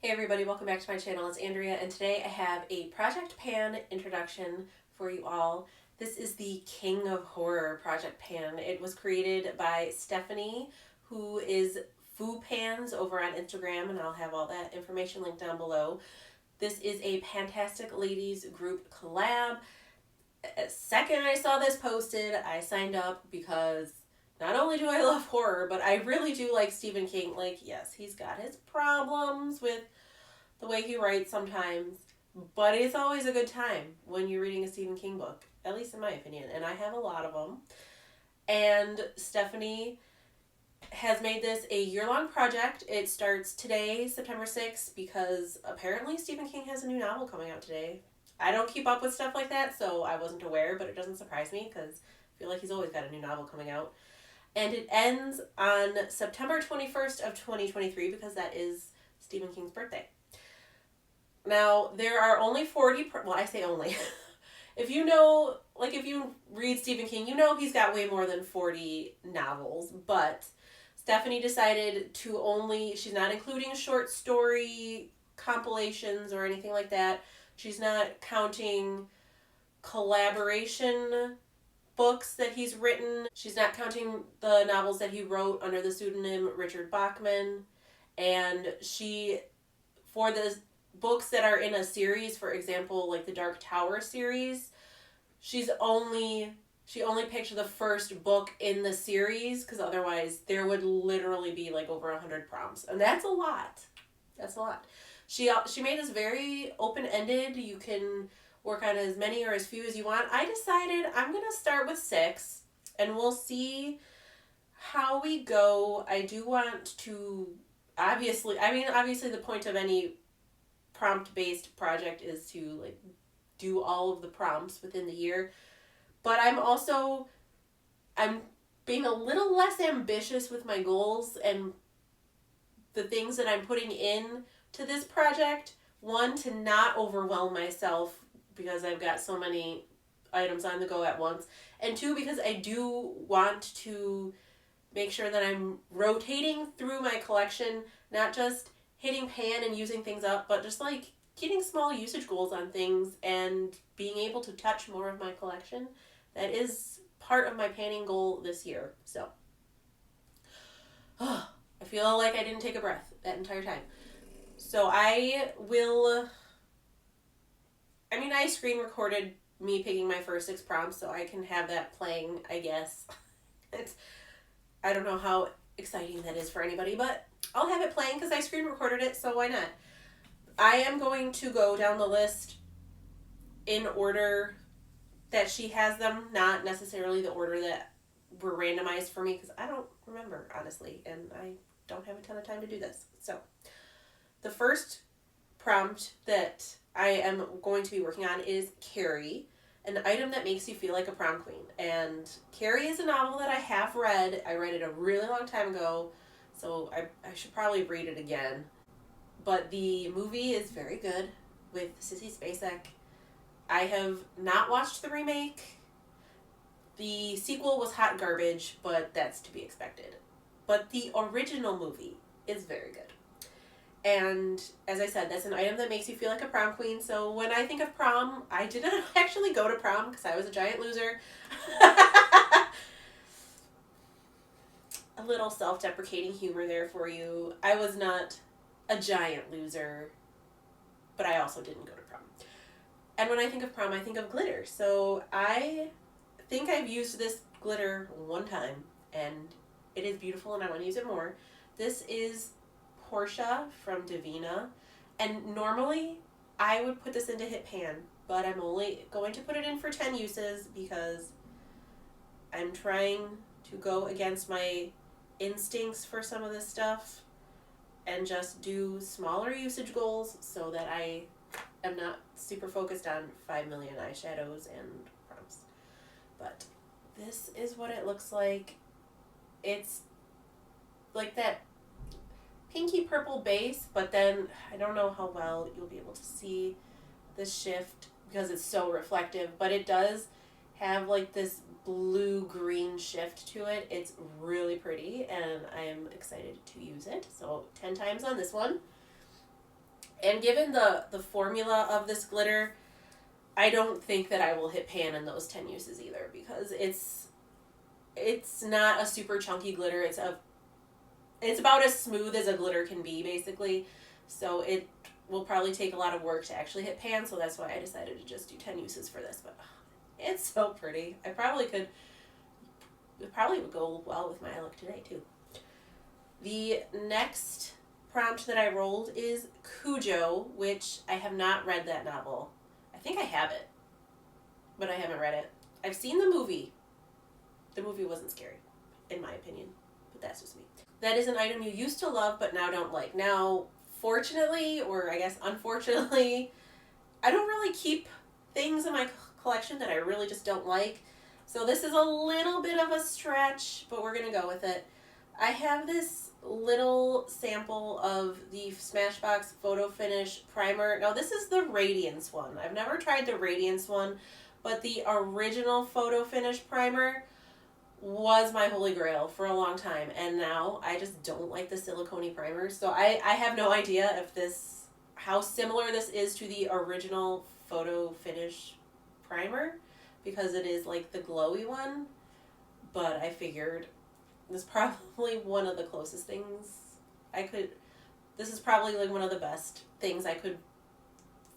Hey everybody, welcome back to my channel. It's Andrea, and today I have a Project Pan introduction for you all. This is the King of Horror Project Pan. It was created by Stephanie, who is Foo Pans over on Instagram, and I'll have all that information linked down below. This is a Fantastic Ladies group collab. The second I saw this posted, I signed up because not only do I love horror, but I really do like Stephen King. Like, yes, he's got his problems with the way he writes sometimes, but it's always a good time when you're reading a Stephen King book, at least in my opinion, and I have a lot of them. And Stephanie has made this a year-long project. It starts today, September 6th, because apparently Stephen King has a new novel coming out today. I don't keep up with stuff like that, so I wasn't aware, but it doesn't surprise me because I feel like he's always got a new novel coming out. And it ends on September 21st of 2023 because that is Stephen King's birthday. Now, there are only 40, well, I say only. If you read Stephen King, you know he's got way more than 40 novels, but Stephanie decided she's not including short story compilations or anything like that. She's not counting collaboration books that he's written. She's not counting the novels that he wrote under the pseudonym Richard Bachman. And for the books that are in a series, for example, like the Dark Tower series, she only picked the first book in the series because otherwise there would literally be like over 100 prompts, and that's a lot. She made this very open-ended. You can work on as many or as few as you want. I decided I'm gonna start with 6 and we'll see how we go. I do want to obviously the point of any prompt-based project is to do all of the prompts within the year, but I'm being a little less ambitious with my goals and the things that I'm putting in to this project. One, to not overwhelm myself because I've got so many items on the go at once, and 2, because I do want to make sure that I'm rotating through my collection, not just hitting pan and using things up, but just getting small usage goals on things and being able to touch more of my collection. That is part of my panning goal this year. So, I feel like I didn't take a breath that entire time. So I screen recorded me picking my first 6 prompts, so I can have that playing, I guess. I don't know how exciting that is for anybody, but I'll have it playing because I screen recorded it, so why not? I am going to go down the list in order that she has them, not necessarily the order that were randomized for me, because I don't remember, honestly, and I don't have a ton of time to do this. So, the first prompt that I am going to be working on is Carrie, an item that makes you feel like a prom queen. And Carrie is a novel that I have read. I read it a really long time ago, so I should probably read it again. But the movie is very good with Sissy Spacek. I have not watched the remake. The sequel was hot garbage, but that's to be expected. But the original movie is very good. And as I said, that's an item that makes you feel like a prom queen. So when I think of prom, I didn't actually go to prom because I was a giant loser. A little self-deprecating humor there for you. I was not a giant loser, but I also didn't go to prom. And when I think of prom, I think of glitter. So I think I've used this glitter one time, and it is beautiful, and I want to use it more. This is Portia from Divina, and normally I would put this into hit pan, but I'm only going to put it in for 10 uses because I'm trying to go against my instincts for some of this stuff and just do smaller usage goals so that I am not super focused on 5 million eyeshadows and prompts. But this is what it looks like. It's like that pinky purple base, but then I don't know how well you'll be able to see the shift because it's so reflective, but it does have this blue-green shift to it. It's really pretty, and I am excited to use it. So 10 times on this one. And given the formula of this glitter, I don't think that I will hit pan in those 10 uses either, because it's not a super chunky glitter. It's about as smooth as a glitter can be, basically. So it will probably take a lot of work to actually hit pan, so that's why I decided to just do 10 uses for this. But it's so pretty. It probably would go well with my look today, too. The next prompt that I rolled is Cujo, which I have not read that novel. I think I have it, but I haven't read it. I've seen the movie. The movie wasn't scary, in my opinion, but that's just me. That is an item you used to love but now don't like. Now, fortunately, or I guess unfortunately, I don't really keep things in my collection that I really just don't like. So this is a little bit of a stretch, but we're going to go with it. I have this little sample of the Smashbox Photo Finish Primer. Now, this is the Radiance one. I've never tried the Radiance one, but the original Photo Finish Primer was my holy grail for a long time, and now I just don't like the silicone primers. So I have no idea how similar this is to the original Photo Finish Primer, because it is like the glowy one, but I figured this is probably one of the closest things this is probably like one of the best things I could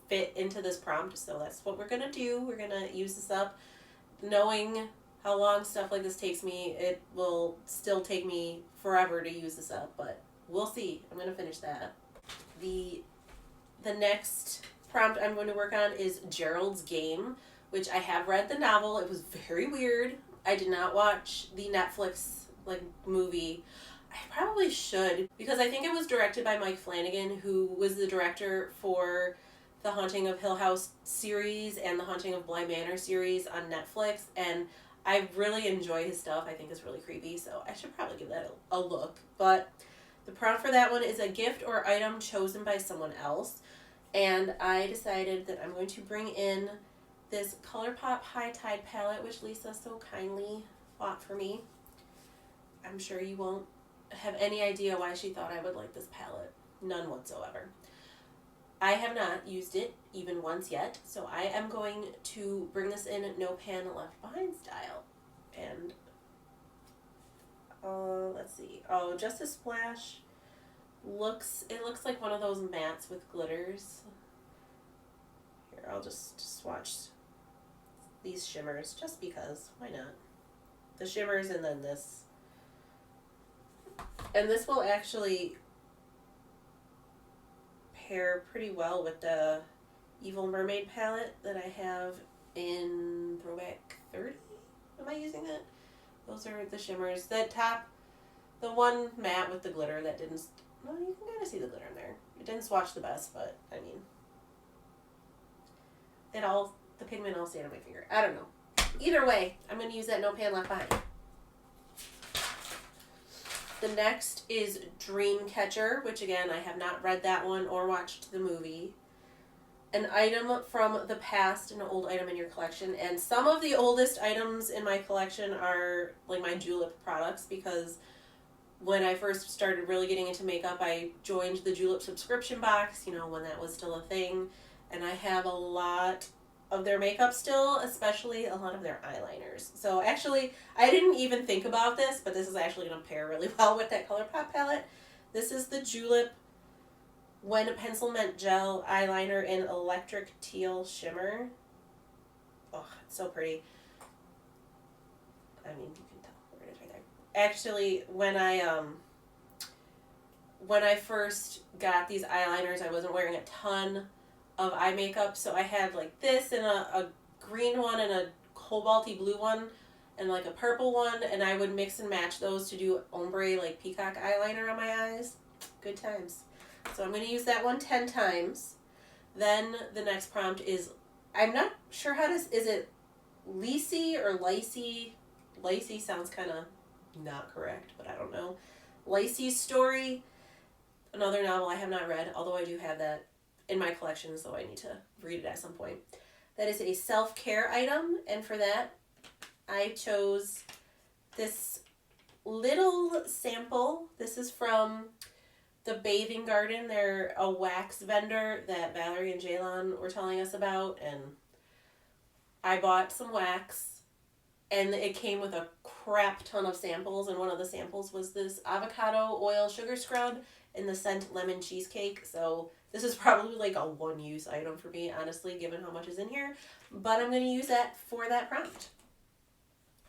fit into this prompt, so that's what we're gonna do. We're gonna use this up. Knowing how long stuff like this takes me, it will still take me forever to use this up, but we'll see. I'm going to finish that. The next prompt I'm going to work on is Gerald's Game, which I have read the novel. It was very weird. I did not watch the Netflix movie. I probably should, because I think it was directed by Mike Flanagan, who was the director for the Haunting of Hill House series and the Haunting of Bly Manor series on Netflix, and I really enjoy his stuff. I think it's really creepy, so I should probably give that a look. But the prompt for that one is a gift or item chosen by someone else. And I decided that I'm going to bring in this ColourPop High Tide palette, which Lisa so kindly bought for me. I'm sure you won't have any idea why she thought I would like this palette. None whatsoever. I have not used it even once yet, so I am going to bring this in no pan left behind style. And let's see. Oh, just a splash. It looks like one of those mattes with glitters. Here, I'll just swatch these shimmers just because. Why not? The shimmers and then this. And this will actually pair pretty well with the Evil Mermaid palette that I have in Throwback 30. Am I using that? Those are the shimmers. The one matte with the glitter that didn't, well, you can kind of see the glitter in there. It didn't swatch the best, but I mean, the pigment all stayed on my finger. I don't know. Either way, I'm going to use that no pan left behind. The next is Dreamcatcher, which again, I have not read that one or watched the movie. An item from the past, an old item in your collection. And some of the oldest items in my collection are like my Julep products, because when I first started really getting into makeup, I joined the Julep subscription box, when that was still a thing. And I have a lot of their makeup still, especially a lot of their eyeliners. So actually, I didn't even think about this, but this is actually going to pair really well with that ColourPop palette. This is the Julep When Pencil Mint Gel Eyeliner in Electric Teal Shimmer. Oh, it's so pretty. I mean, you can tell. There it is right there. Actually, when I first got these eyeliners, I wasn't wearing a ton of eye makeup, so I had like this and a green one and a cobalty blue one and like a purple one, and I would mix and match those to do ombre, like peacock eyeliner on my eyes. Good times. So I'm going to use that one 10 times. Then the next prompt is, I'm not sure how to, is it Lacey or Lacey? Lacey sounds kind of not correct, but I don't know. Lacey's Story, another novel I have not read, although I do have that in my collection, so I need to read it at some point. That is a self-care item, and for that, I chose this little sample. This is from the Bathing Garden. They're a wax vendor that Valerie and Jaylon were telling us about, and I bought some wax, and it came with a crap ton of samples, and one of the samples was this avocado oil sugar scrub in the scent lemon cheesecake. So this is probably like a one-use item for me, honestly, given how much is in here, but I'm going to use that for that prompt.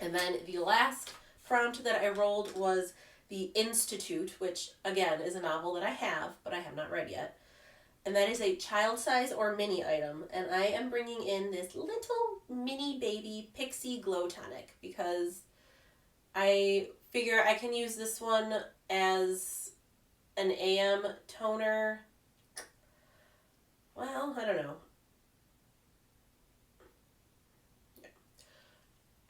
And then the last prompt that I rolled was The Institute, which again is a novel that I have, but I have not read yet. And that is a child size or mini item. And I am bringing in this little mini baby Pixie Glow Tonic because I figure I can use this one as an AM toner. Well, I don't know.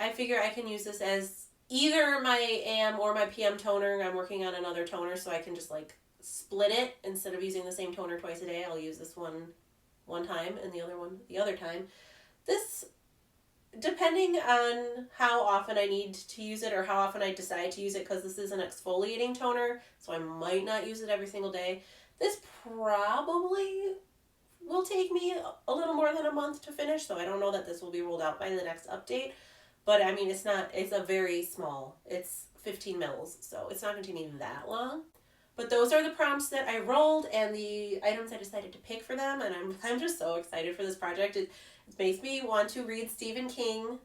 I figure I can use this as either my AM or my PM toner. I'm working on another toner, so I can just like split it. Instead of using the same toner twice a day, I'll use this one time and the other one the other time. This, depending on how often I need to use it or how often I decide to use it, because this is an exfoliating toner, so I might not use it every single day. This probably will take me a little more than a month to finish, so I don't know that this will be rolled out by the next update. But I mean, it's a very small, it's 15 mils, so it's not going to take me that long. But those are the prompts that I rolled and the items I decided to pick for them, and I'm just so excited for this project. It makes me want to read Stephen King,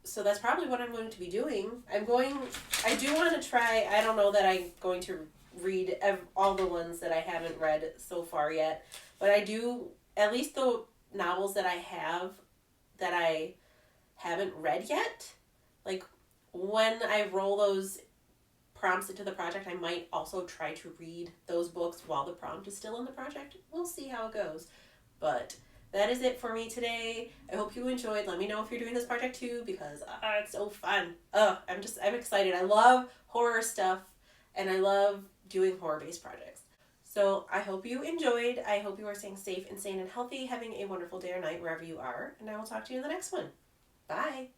so that's probably what I'm going to be doing. I do want to try, I don't know that I'm going to read all the ones that I haven't read so far yet, but I do, at least the novels that I haven't read yet, like when I roll those prompts into the project, I might also try to read those books while the prompt is still in the project. We'll see how it goes. But that is it for me today. I hope you enjoyed. Let me know if you're doing this project too, because it's so fun. I'm excited. I love horror stuff, and I love doing horror-based projects. So I hope you enjoyed. I hope you are staying safe and sane and healthy, having a wonderful day or night wherever you are, and I will talk to you in the next one. Bye.